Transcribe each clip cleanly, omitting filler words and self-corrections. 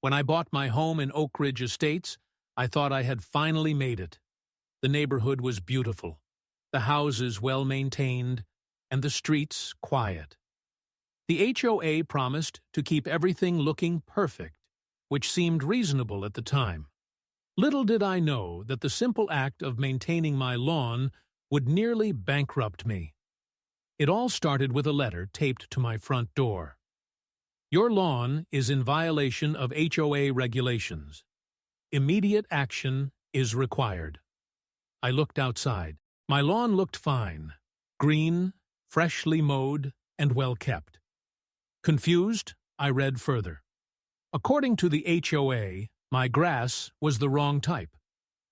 When I bought my home in Oak Ridge Estates, I thought I had finally made it. The neighborhood was beautiful, the houses well-maintained, and the streets quiet. The HOA promised to keep everything looking perfect, which seemed reasonable at the time. Little did I know that the simple act of maintaining my lawn would nearly bankrupt me. It all started with a letter taped to my front door. Your lawn is in violation of HOA regulations. Immediate action is required. I looked outside. My lawn looked fine, green, freshly mowed, and well kept. Confused, I read further. According to the HOA, my grass was the wrong type.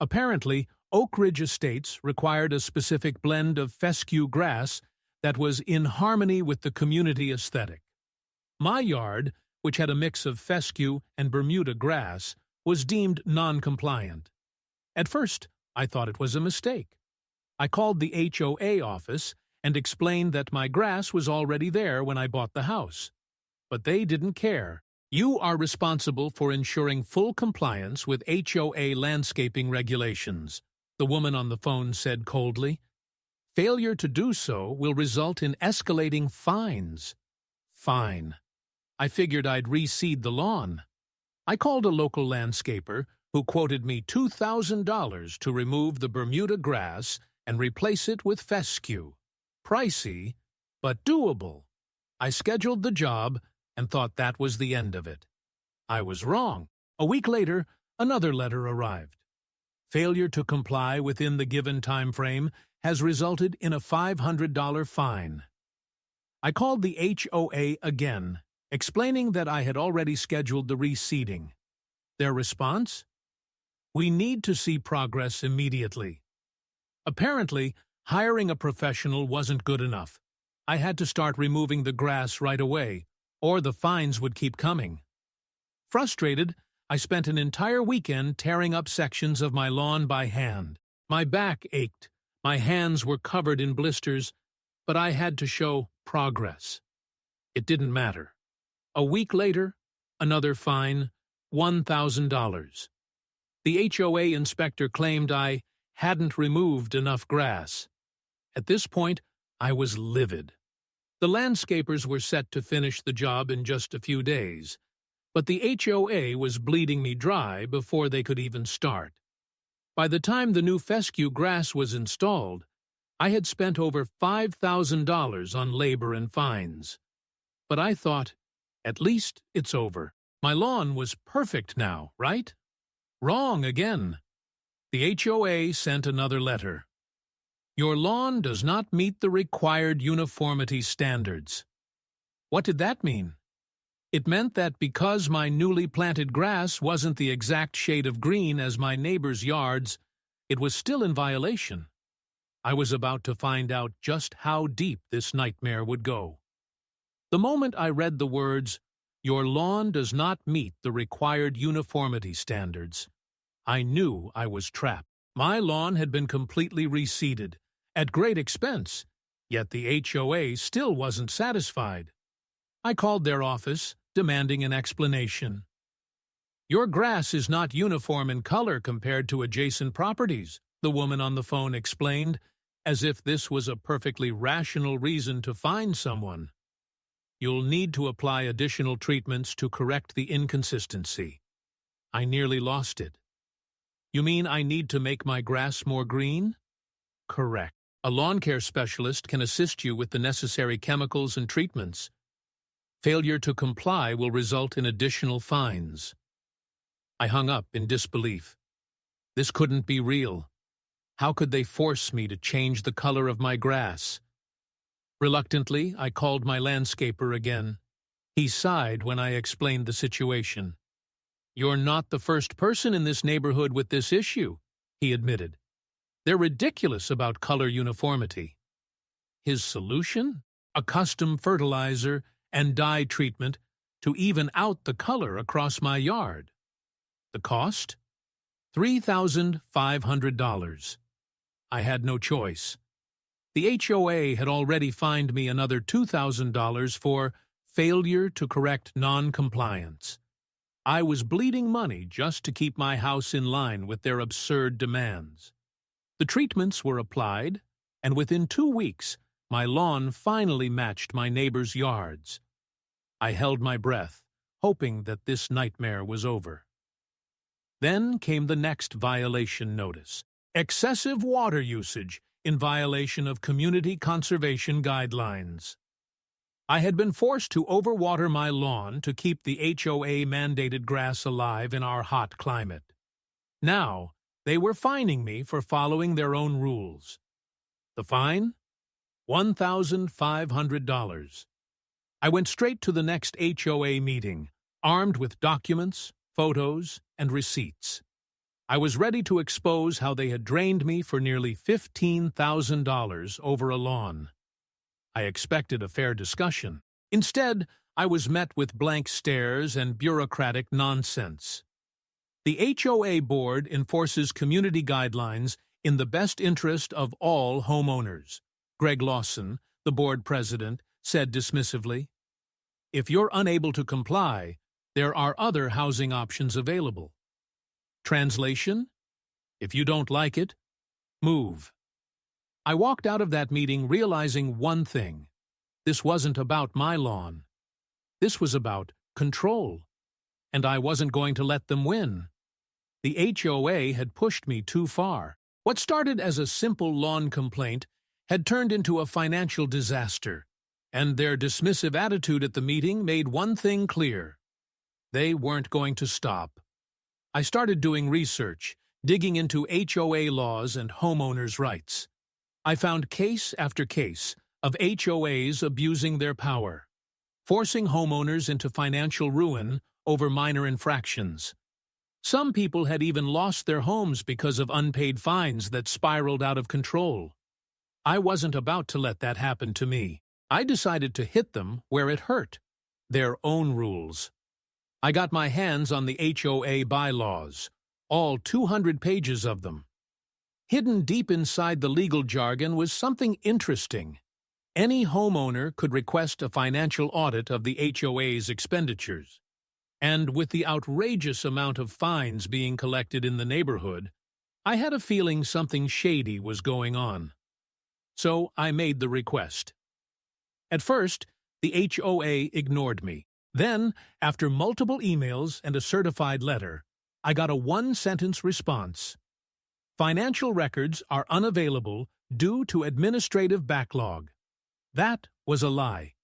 Apparently, Oak Ridge Estates required a specific blend of fescue grass that was in harmony with the community aesthetic. My yard, which had a mix of fescue and Bermuda grass, was deemed non-compliant. At first, I thought it was a mistake. I called the HOA office and explained that my grass was already there when I bought the house. But they didn't care. You are responsible for ensuring full compliance with HOA landscaping regulations, the woman on the phone said coldly. Failure to do so will result in escalating fines. Fine. I figured I'd reseed the lawn. I called a local landscaper who quoted me $2,000 to remove the Bermuda grass and replace it with fescue. Pricey, but doable. I scheduled the job and thought that was the end of it. I was wrong. A week later, another letter arrived. Failure to comply within the given time frame has resulted in a $500 fine. I called the HOA again, explaining that I had already scheduled the reseeding. Their response? We need to see progress immediately. Apparently, hiring a professional wasn't good enough. I had to start removing the grass right away, or the fines would keep coming. Frustrated, I spent an entire weekend tearing up sections of my lawn by hand. My back ached, my hands were covered in blisters, but I had to show progress. It didn't matter. A week later, another fine, $1,000. The HOA inspector claimed I hadn't removed enough grass. At this point, I was livid. The landscapers were set to finish the job in just a few days, but the HOA was bleeding me dry before they could even start. By the time the new fescue grass was installed, I had spent over $5,000 on labor and fines. But I thought, at least it's over. My lawn was perfect now, right? Wrong again. The HOA sent another letter. Your lawn does not meet the required uniformity standards. What did that mean? It meant that because my newly planted grass wasn't the exact shade of green as my neighbor's yards, it was still in violation. I was about to find out just how deep this nightmare would go. The moment I read the words, "Your lawn does not meet the required uniformity standards," I knew I was trapped. My lawn had been completely reseeded, at great expense, yet the HOA still wasn't satisfied. I called their office, demanding an explanation. Your grass is not uniform in color compared to adjacent properties, the woman on the phone explained, as if this was a perfectly rational reason to fine someone. You'll need to apply additional treatments to correct the inconsistency. I nearly lost it. You mean I need to make my grass more green? Correct. A lawn care specialist can assist you with the necessary chemicals and treatments. Failure to comply will result in additional fines. I hung up in disbelief. This couldn't be real. How could they force me to change the color of my grass? Reluctantly, I called my landscaper again. He sighed when I explained the situation. You're not the first person in this neighborhood with this issue, he admitted. They're ridiculous about color uniformity. His solution? A custom fertilizer and dye treatment to even out the color across my yard. The cost? $3,500. I had no choice. The HOA had already fined me another $2,000 for failure to correct non-compliance. I was bleeding money just to keep my house in line with their absurd demands. The treatments were applied, and within 2 weeks, my lawn finally matched my neighbor's yards. I held my breath, hoping that this nightmare was over. Then came the next violation notice: excessive water usage in violation of community conservation guidelines. I had been forced to overwater my lawn to keep the HOA-mandated grass alive in our hot climate. Now, they were fining me for following their own rules. The fine? $1,500. I went straight to the next HOA meeting, armed with documents, photos, and receipts. I was ready to expose how they had drained me for nearly $15,000 over a lawn. I expected a fair discussion. Instead, I was met with blank stares and bureaucratic nonsense. The HOA board enforces community guidelines in the best interest of all homeowners, Greg Lawson, the board president, said dismissively. If you're unable to comply, there are other housing options available. Translation: if you don't like it, move. I walked out of that meeting realizing one thing: this wasn't about my lawn. This was about control, and I wasn't going to let them win. The HOA had pushed me too far. What started as a simple lawn complaint had turned into a financial disaster, and their dismissive attitude at the meeting made one thing clear: they weren't going to stop. I started doing research, digging into HOA laws and homeowners' rights. I found case after case of HOAs abusing their power, forcing homeowners into financial ruin over minor infractions. Some people had even lost their homes because of unpaid fines that spiraled out of control. I wasn't about to let that happen to me. I decided to hit them where it hurt: their own rules. I got my hands on the HOA bylaws, all 200 pages of them. Hidden deep inside the legal jargon was something interesting. Any homeowner could request a financial audit of the HOA's expenditures. And with the outrageous amount of fines being collected in the neighborhood, I had a feeling something shady was going on. So I made the request. At first, the HOA ignored me. Then, after multiple emails and a certified letter, I got a one-sentence response: financial records are unavailable due to administrative backlog. That was a lie.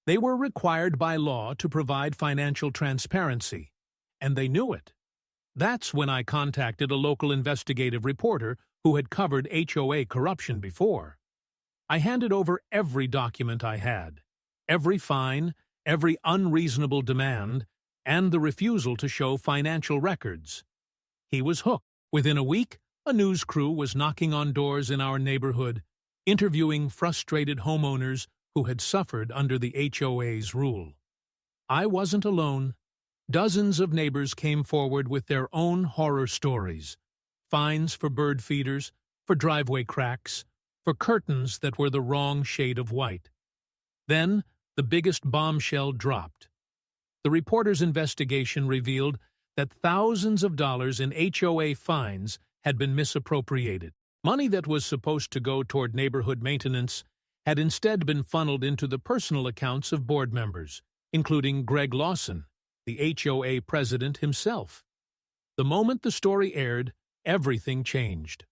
They were required by law to provide financial transparency, and they knew it. That's when I contacted a local investigative reporter who had covered HOA corruption before. I handed over every document I had, every fine, every unreasonable demand, and the refusal to show financial records. He was hooked. Within a week, a news crew was knocking on doors in our neighborhood, interviewing frustrated homeowners who had suffered under the HOA's rule. I wasn't alone. Dozens of neighbors came forward with their own horror stories: fines for bird feeders, for driveway cracks, for curtains that were the wrong shade of white. Then, the biggest bombshell dropped. The reporter's investigation revealed that thousands of dollars in HOA fines had been misappropriated. Money that was supposed to go toward neighborhood maintenance had instead been funneled into the personal accounts of board members, including Greg Lawson, the HOA president himself. The moment the story aired, everything changed.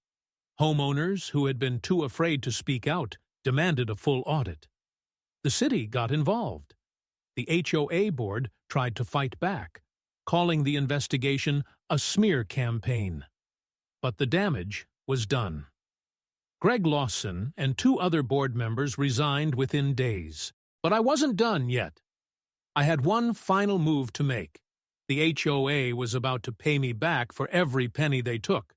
Homeowners who had been too afraid to speak out demanded a full audit. The city got involved. The HOA board tried to fight back, calling the investigation a smear campaign. But the damage was done. Greg Lawson and 2 other board members resigned within days. But I wasn't done yet. I had one final move to make. The HOA was about to pay me back for every penny they took.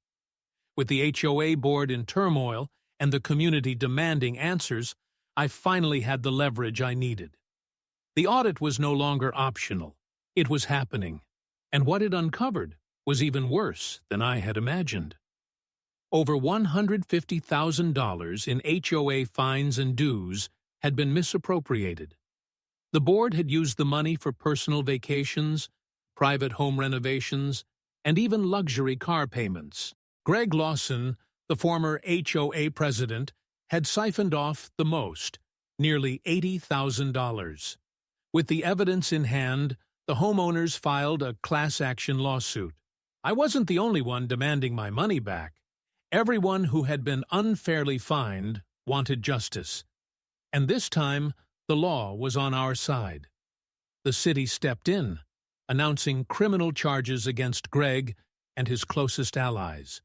With the HOA board in turmoil and the community demanding answers, I finally had the leverage I needed. The audit was no longer optional. It was happening, and what it uncovered was even worse than I had imagined. Over $150,000 in HOA fines and dues had been misappropriated. The board had used the money for personal vacations, private home renovations, and even luxury car payments. Greg Lawson, the former HOA president, had siphoned off the most, nearly $80,000. With the evidence in hand, the homeowners filed a class-action lawsuit. I wasn't the only one demanding my money back. Everyone who had been unfairly fined wanted justice. And this time, the law was on our side. The city stepped in, announcing criminal charges against Greg and his closest allies.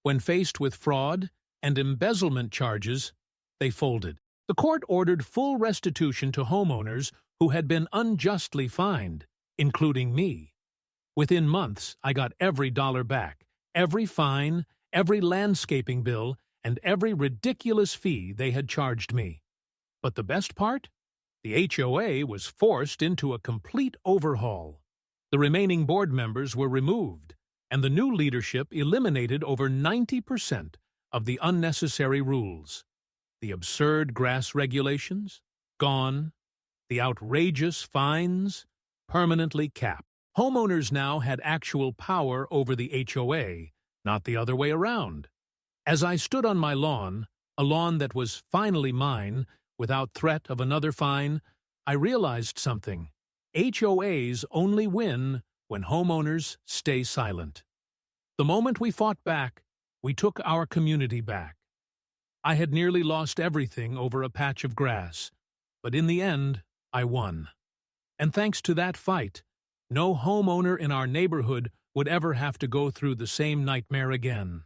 When faced with fraud and embezzlement charges, they folded. The court ordered full restitution to homeowners who had been unjustly fined, including me. Within months, I got every dollar back, every fine, every landscaping bill, and every ridiculous fee they had charged me. But the best part? The HOA was forced into a complete overhaul. The remaining board members were removed, and the new leadership eliminated over 90% of the unnecessary rules. The absurd grass regulations? Gone. The outrageous fines? Permanently capped. Homeowners now had actual power over the HOA, not the other way around. As I stood on my lawn, a lawn that was finally mine, without threat of another fine, I realized something. HOAs only win when homeowners stay silent. The moment we fought back, we took our community back. I had nearly lost everything over a patch of grass, but in the end, I won. And thanks to that fight, no homeowner in our neighborhood would ever have to go through the same nightmare again.